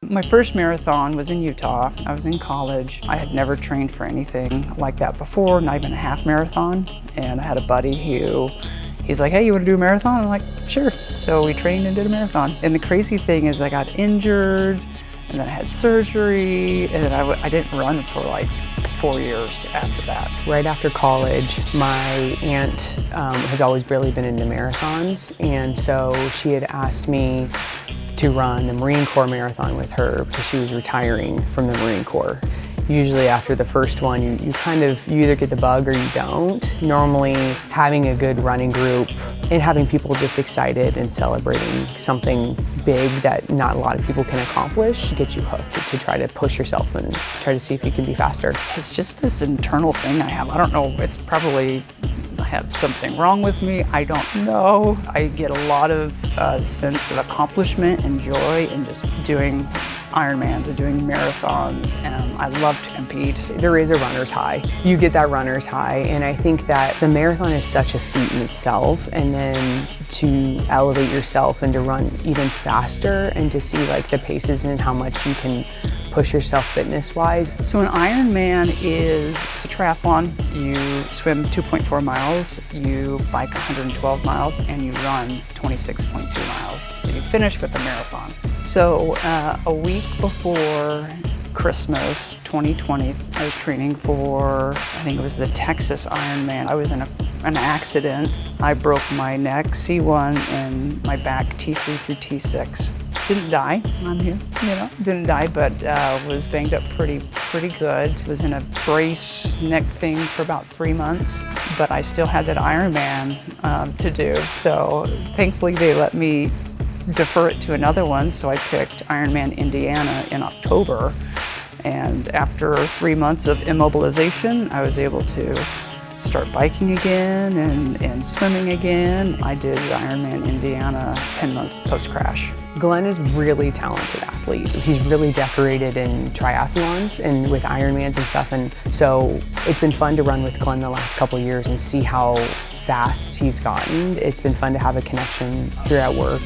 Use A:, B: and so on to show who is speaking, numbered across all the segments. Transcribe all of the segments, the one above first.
A: My first marathon was in Utah. I was in college. I had never trained for anything like that before, not even a half marathon. And I had a buddy he's like, hey, you want to do a marathon? I'm like, sure. So we trained and did a marathon. And the crazy thing is I got injured, and then I had surgery, and then I didn't run for like 4 years after that.
B: Right after college, my aunt has always really been into marathons, and so she had asked me to run the Marine Corps marathon with her because she was retiring from the Marine Corps. Usually after the first one, you either get the bug or you don't. Normally having a good running group and having people just excited and celebrating something big that not a lot of people can accomplish gets you hooked to try to push yourself and try to see if you can be faster.
A: It's just this internal thing I have. I don't know, it's probably I have something wrong with me. I don't know. I get a lot of sense of accomplishment and joy in just doing Ironmans or doing marathons, and I love to compete.
B: There is a runner's high. You get that runner's high, and I think that the marathon is such a feat in itself, and then to elevate yourself and to run even faster and to see like the paces and how much you can push yourself fitness-wise.
A: So an Ironman it's a triathlon. You swim 2.4 miles, you bike 112 miles, and you run 26.2 miles. So you finish with a marathon. So a week before Christmas 2020, I was training for, I think it was the Texas Ironman. I was in an accident. I broke my neck, C1, and my back, T3 through T6. Didn't die, I'm here, didn't die, but was banged up pretty good. Was in a brace neck thing for about 3 months, but I still had that Ironman to do. So thankfully they let me defer it to another one, so I picked Ironman Indiana in October. And after 3 months of immobilization, I was able to start biking again and swimming again. I did Ironman Indiana 10 months post-crash.
B: Glenn is a really talented athlete. He's really decorated in triathlons and with Ironmans and stuff, and so it's been fun to run with Glenn the last couple of years and see how fast he's gotten. It's been fun to have a connection here at work.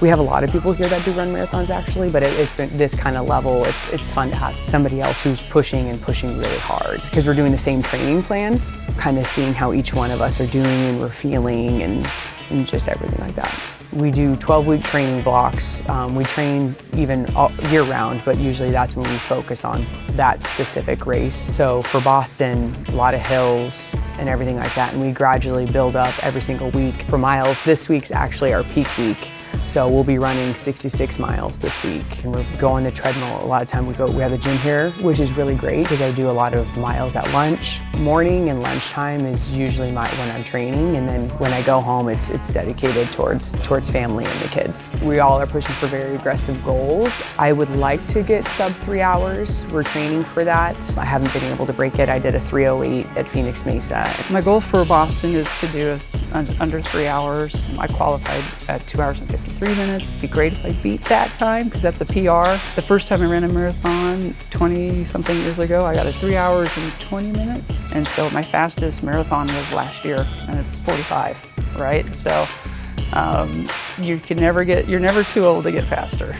B: We have a lot of people here that do run marathons actually, but it's been this kind of level. It's fun to have somebody else who's pushing really hard because we're doing the same training plan, kind of seeing how each one of us are doing and we're feeling and just everything like that. We do 12-week training blocks. We train even year round, but usually that's when we focus on that specific race. So for Boston, a lot of hills and everything like that, and we gradually build up every single week for miles. This week's actually our peak week. So we'll be running 66 miles this week, and we're going the treadmill. A lot of time we have a gym here, which is really great because I do a lot of miles at lunch. Morning and lunchtime is usually when I'm training, and then when I go home, it's dedicated towards family and the kids. We all are pushing for very aggressive goals. I would like to get sub 3 hours. We're training for that. I haven't been able to break it. I did a 3:08 at Phoenix Mesa.
A: My goal for Boston is to do under 3 hours. I qualified at 2 hours and 53 minutes. It'd be great if I beat that time because that's a PR. The first time I ran a marathon 20-something years ago, I got a 3 hours and 20 minutes. And so my fastest marathon was last year, and it's 45, right? So you're never too old to get faster.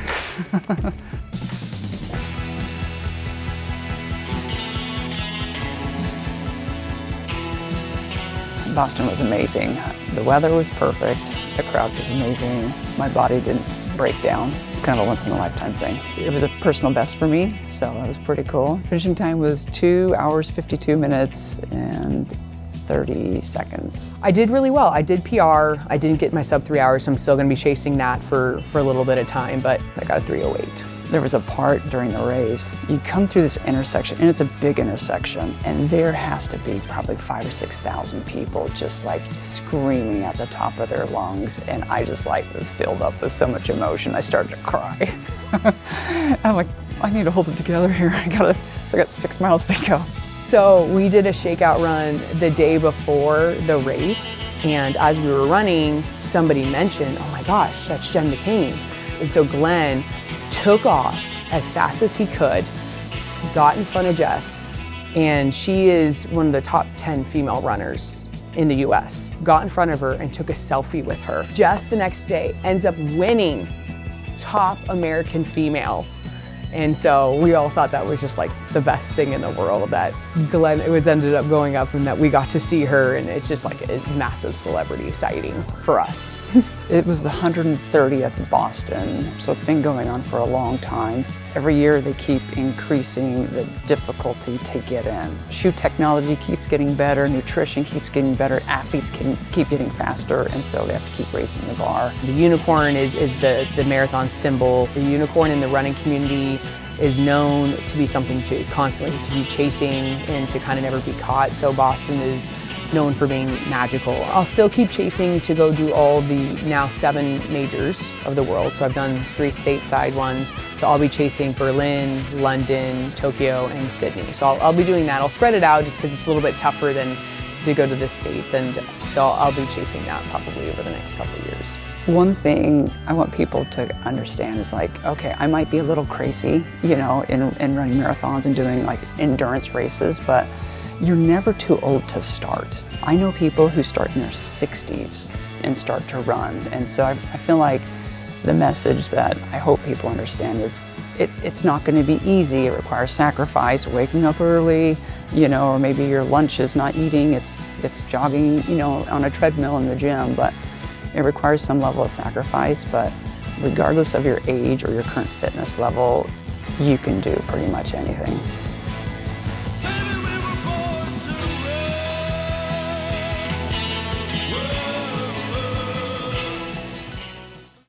A: Boston was amazing. The weather was perfect. The crowd was amazing. My body didn't break down. Kind of a once-in-a-lifetime thing. It was a personal best for me, so that was pretty cool. Finishing time was 2 hours, 52 minutes, and 30 seconds.
B: I did really well. I did PR. I didn't get my sub 3 hours, so I'm still going to be chasing that for a little bit of time, but I got a 3:08.
A: There was a part during the race, you come through this intersection, and it's a big intersection, and there has to be probably 5,000 or 6,000 people just like screaming at the top of their lungs, and I just was filled up with so much emotion, I started to cry. I'm like, I need to hold it together here. Still got 6 miles to go.
B: So we did a shakeout run the day before the race, and as we were running, somebody mentioned, oh my gosh, that's Jen McCain. And so Glenn took off as fast as he could, got in front of Jess, and she is one of the top 10 female runners in the US. Got in front of her and took a selfie with her. Jess the next day ends up winning top American female And so we all thought that was just like the best thing in the world, that Glen, it was ended up going up and that we got to see her, and it's just like a massive celebrity sighting for us.
A: It was the 130th Boston, so it's been going on for a long time. Every year they keep increasing the difficulty to get in. Shoe technology keeps getting better, nutrition keeps getting better, athletes can keep getting faster, and so they have to keep raising the bar.
B: The unicorn is the marathon symbol. The unicorn in the running community is known to be something to constantly to be chasing and to kind of never be caught. So Boston is known for being magical. I'll still keep chasing to go do all the now 7 majors of the world. So I've done 3 stateside ones. So I'll be chasing Berlin, London, Tokyo, and Sydney. So I'll be doing that. I'll spread it out just because it's a little bit tougher than to go to the States. And so I'll be chasing that probably over the next couple of years.
A: One thing I want people to understand is like, okay, I might be a little crazy, you know, in running marathons and doing like endurance races, but you're never too old to start. I know people who start in their 60s and start to run, and so I feel like the message that I hope people understand is it's not going to be easy. It requires sacrifice, waking up early, you know, or maybe your lunch is not eating, it's jogging, you know, on a treadmill in the gym, but it requires some level of sacrifice. But regardless of your age or your current fitness level, you can do pretty much anything.